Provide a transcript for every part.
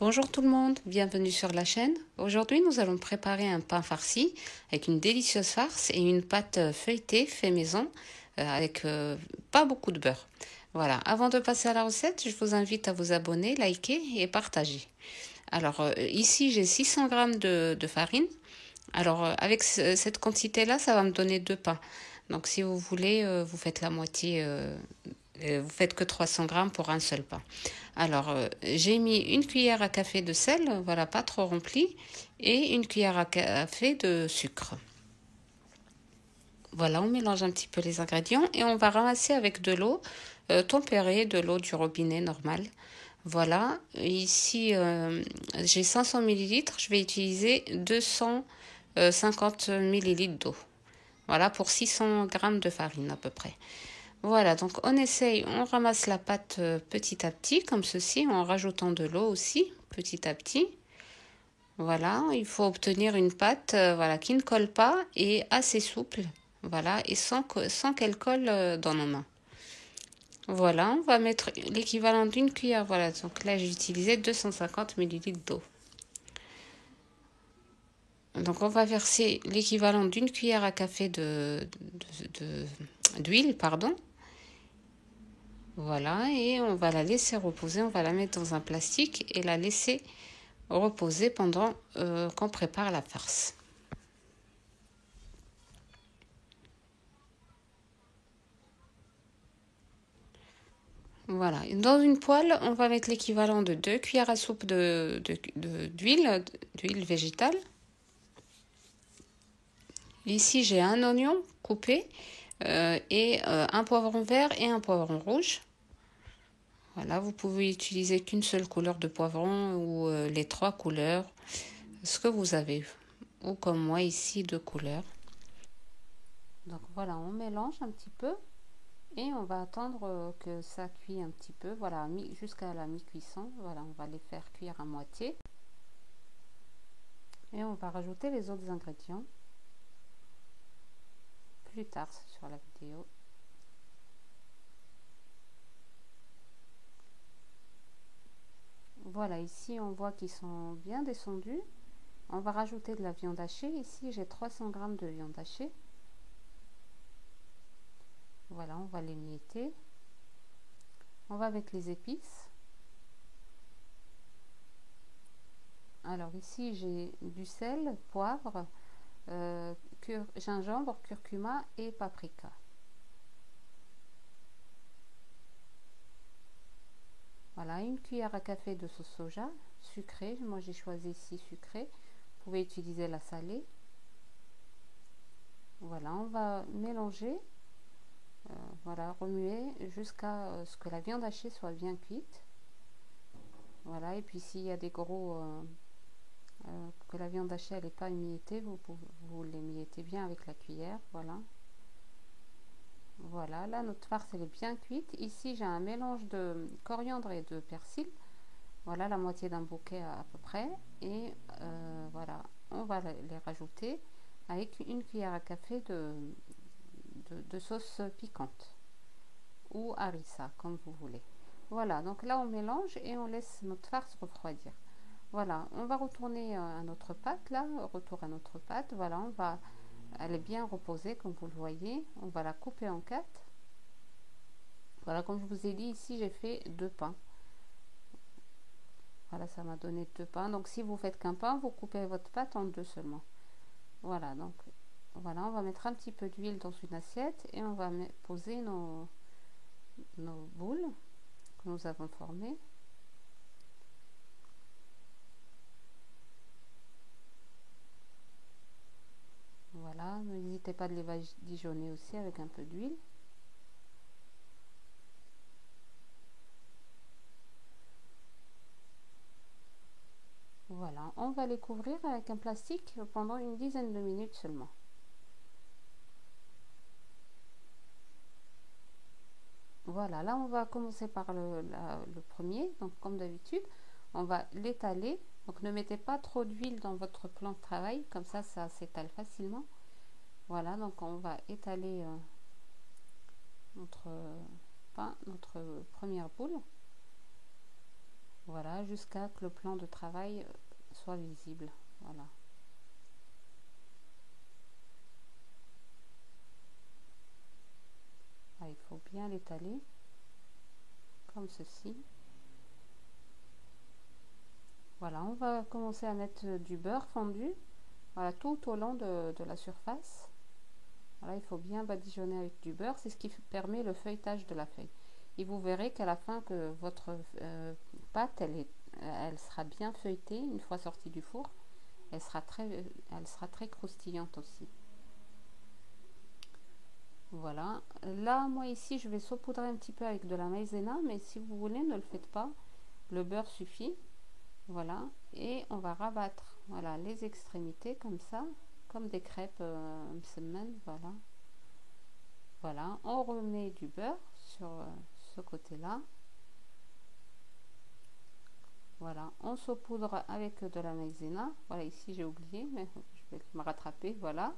Bonjour tout le monde, bienvenue sur la chaîne. Aujourd'hui, nous allons préparer un pain farci avec une délicieuse farce et une pâte feuilletée fait maison avec pas beaucoup de beurre. Voilà, avant de passer à la recette, je vous invite à vous abonner, liker et partager. Alors ici, j'ai 600 g de farine. Alors avec cette quantité-là, ça va me donner deux pains. Donc si vous voulez, vous faites la moitié. Vous faites que 300 g pour un seul pain. Alors, j'ai mis une cuillère à café de sel, voilà, pas trop rempli, et une cuillère à café de sucre. Voilà, on mélange un petit peu les ingrédients et on va ramasser avec de l'eau tempérée, de l'eau du robinet normal. Voilà, ici j'ai 500 ml, je vais utiliser 250 ml d'eau. Voilà, pour 600 g de farine à peu près. Voilà, donc on essaye, on ramasse la pâte petit à petit, comme ceci, en rajoutant de l'eau aussi, petit à petit. Voilà, il faut obtenir une pâte voilà, qui ne colle pas et assez souple, voilà, et sans qu'elle colle dans nos mains. Voilà, on va mettre l'équivalent d'une cuillère, voilà, donc là j'ai utilisé 250 ml d'eau. Donc on va verser l'équivalent d'une cuillère à café d'huile, pardon. Voilà, et on va la laisser reposer, on va la mettre dans un plastique et la laisser reposer pendant qu'on prépare la farce. Voilà, dans une poêle, on va mettre l'équivalent de 2 cuillères à soupe d'huile végétale. Ici, j'ai un oignon coupé et un poivron vert et un poivron rouge. Voilà, vous pouvez utiliser qu'une seule couleur de poivron ou les trois couleurs, ce que vous avez. Ou comme moi ici, deux couleurs. Donc voilà, on mélange un petit peu et on va attendre que ça cuit un petit peu. Voilà, jusqu'à la mi-cuisson. Voilà, on va les faire cuire à moitié. Et on va rajouter les autres ingrédients plus tard sur la vidéo. Voilà, ici on voit qu'ils sont bien descendus. On va rajouter de la viande hachée. Ici j'ai 300 g de viande hachée. Voilà, on va l'émietter. On va mettre les épices. Alors ici j'ai du sel, poivre, gingembre, curcuma et paprika. Voilà, une cuillère à café de sauce soja sucrée. Moi j'ai choisi ici sucrée. Vous pouvez utiliser la salée. Voilà, on va mélanger, voilà, remuer jusqu'à ce que la viande hachée soit bien cuite. Voilà, et puis s'il y a des gros que la viande hachée n'est pas émiettée, vous l'émiettez bien avec la cuillère. Voilà. Voilà, là notre farce elle est bien cuite. Ici j'ai un mélange de coriandre et de persil. Voilà, la moitié d'un bouquet à peu près. Et voilà, on va les rajouter avec une cuillère à café de sauce piquante ou harissa, comme vous voulez. Voilà, donc là on mélange et on laisse notre farce refroidir. Voilà, on va retourner à notre pâte là, retour à notre pâte. Voilà, elle est bien reposée comme vous le voyez. On va la couper en quatre. Voilà, comme je vous ai dit, ici j'ai fait deux pains. Voilà, ça m'a donné deux pains. Donc si vous faites qu'un pain, vous coupez votre pâte en deux seulement. Voilà, donc voilà, on va mettre un petit peu d'huile dans une assiette et on va poser nos boules que nous avons formées. Voilà, n'hésitez pas de les badigeonner aussi avec un peu d'huile. Voilà, on va les couvrir avec un plastique pendant une dizaine de minutes seulement. Voilà, là on va commencer par le premier. Donc comme d'habitude, on va l'étaler. Donc ne mettez pas trop d'huile dans votre plan de travail, comme ça s'étale facilement. Voilà, donc on va étaler notre pain, notre première boule. Voilà, jusqu'à que le plan de travail soit visible. Voilà. Ah, il faut bien l'étaler comme ceci. Voilà, on va commencer à mettre du beurre fondu, voilà, tout au long de la surface. Voilà, il faut bien badigeonner avec du beurre, c'est ce qui permet le feuilletage de la feuille. Et vous verrez qu'à la fin que votre pâte, elle sera bien feuilletée une fois sortie du four. Elle sera très croustillante aussi. Voilà. Là, moi ici, je vais saupoudrer un petit peu avec de la maïzena, mais si vous voulez, ne le faites pas. Le beurre suffit. Voilà. Et on va rabattre, voilà, les extrémités comme ça, comme des crêpes msemen, voilà. Voilà. On remet du beurre sur ce côté-là. Voilà. On saupoudre avec de la maïzena. Voilà, ici j'ai oublié, mais je vais me rattraper. Voilà.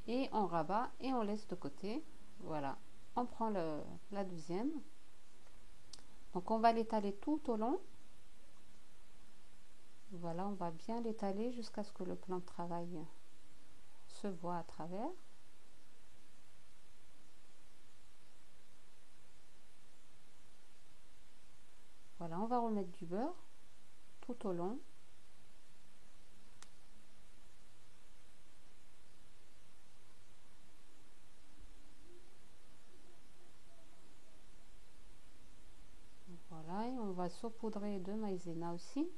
Et on rabat et on laisse de côté. Voilà. On prend la deuxième. Donc on va l'étaler tout au long. Voilà, on va bien l'étaler jusqu'à ce que le plan de travail se voit à travers. Voilà, on va remettre du beurre tout au long. Voilà, et on va saupoudrer de maïzena aussi.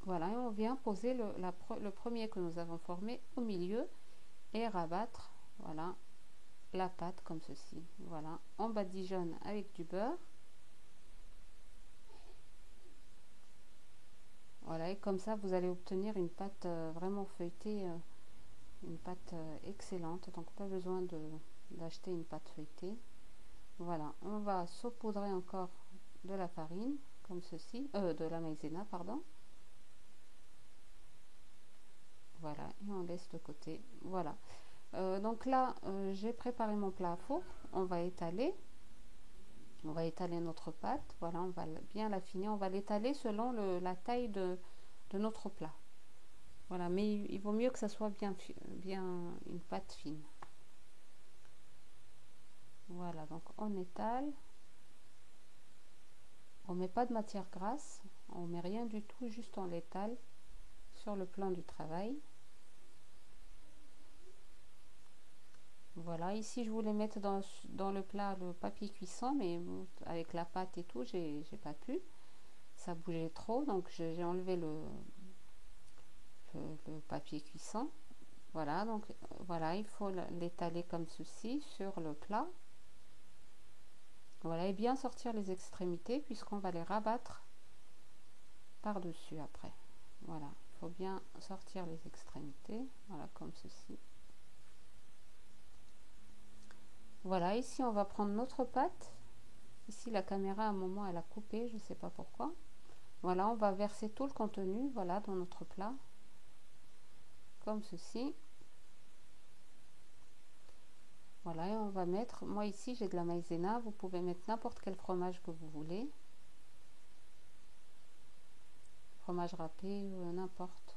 Voilà, et on vient poser le premier que nous avons formé au milieu et rabattre, voilà, la pâte comme ceci. Voilà, on badigeonne avec du beurre. Voilà, et comme ça, vous allez obtenir une pâte vraiment feuilletée, une pâte excellente. Donc, pas besoin d'acheter une pâte feuilletée. Voilà, on va saupoudrer encore de la farine, comme ceci, de la maïzena, pardon. Voilà, et on laisse de côté. Voilà. Donc là, j'ai préparé mon plat à four. On va étaler. On va étaler notre pâte. Voilà, on va bien l'affiner. On va l'étaler selon la taille de notre plat. Voilà, mais il vaut mieux que ça soit bien une pâte fine. Voilà, donc on étale. On met pas de matière grasse. On met rien du tout, juste on l'étale sur le plan du travail. Voilà, ici je voulais mettre dans le plat le papier cuisson, mais avec la pâte et tout, j'ai pas pu. Ça bougeait trop, donc j'ai enlevé le papier cuisson. Voilà, donc voilà, il faut l'étaler comme ceci sur le plat. Voilà, et bien sortir les extrémités puisqu'on va les rabattre par-dessus après. Voilà, il faut bien sortir les extrémités, voilà, comme ceci. Voilà, ici on va prendre notre pâte. Ici la caméra à un moment elle a coupé, je ne sais pas pourquoi. Voilà, on va verser tout le contenu, voilà, dans notre plat, comme ceci. Voilà, et on va mettre, moi ici j'ai de la maïzena, vous pouvez mettre n'importe quel fromage que vous voulez. Fromage râpé ou n'importe.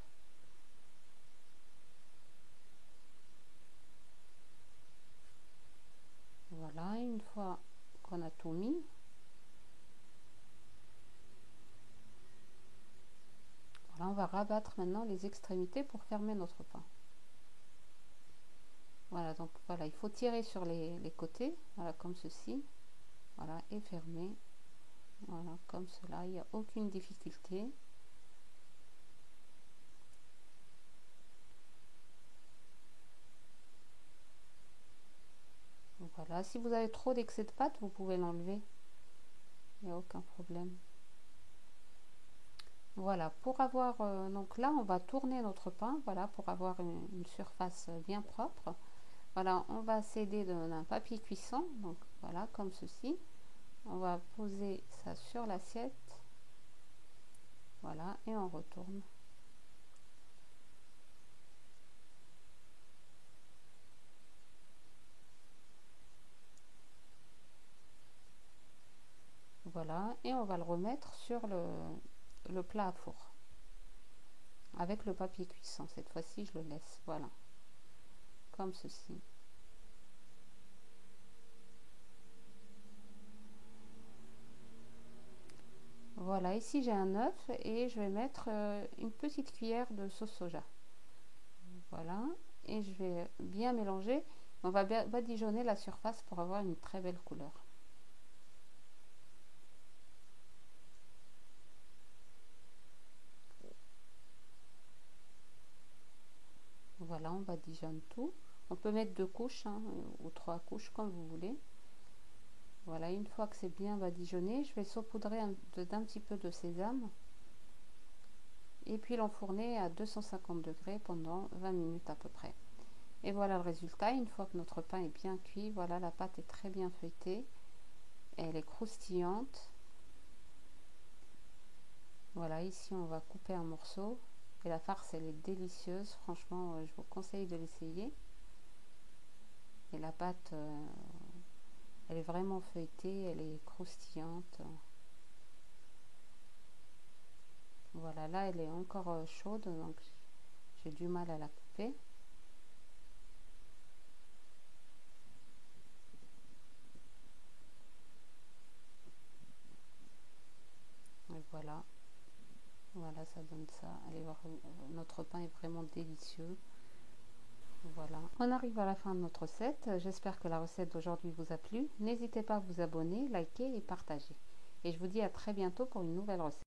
Voilà, une fois qu'on a tout mis, voilà, on va rabattre maintenant les extrémités pour fermer notre pain. Voilà, donc voilà, il faut tirer sur les côtés, voilà, comme ceci. Voilà, et fermer. Voilà, comme cela, il n'y a aucune difficulté. Voilà, si vous avez trop d'excès de pâte, vous pouvez l'enlever. Il n'y a aucun problème. Voilà, pour avoir, donc là, on va tourner notre pain, voilà, pour avoir une surface bien propre. Voilà, on va s'aider d'un papier cuisson, donc voilà, comme ceci. On va poser ça sur l'assiette. Voilà, et on retourne. Voilà, et on va le remettre sur le plat à four avec le papier cuisson. Cette fois-ci, je le laisse, voilà, comme ceci. Voilà, ici j'ai un œuf et je vais mettre une petite cuillère de sauce soja. Voilà, et je vais bien mélanger. On va badigeonner la surface pour avoir une très belle couleur. Voilà, on badigeonne tout. On peut mettre 2 couches hein, ou 3 couches comme vous voulez. Voilà, une fois que c'est bien badigeonné, je vais saupoudrer d'un petit peu de sésame et puis l'enfourner à 250 degrés pendant 20 minutes à peu près. Et voilà le résultat. Une fois que notre pain est bien cuit, voilà, la pâte est très bien feuilletée, elle est croustillante. Voilà, ici on va couper un morceau et la farce elle est délicieuse, franchement je vous conseille de l'essayer. Et la pâte elle est vraiment feuilletée, elle est croustillante. Voilà, là elle est encore chaude, donc j'ai du mal à la couper. Et voilà, voilà, ça donne ça. Allez voir, notre pain est vraiment délicieux. Voilà, on arrive à la fin de notre recette. J'espère que la recette d'aujourd'hui vous a plu. N'hésitez pas à vous abonner, liker et partager. Et je vous dis à très bientôt pour une nouvelle recette.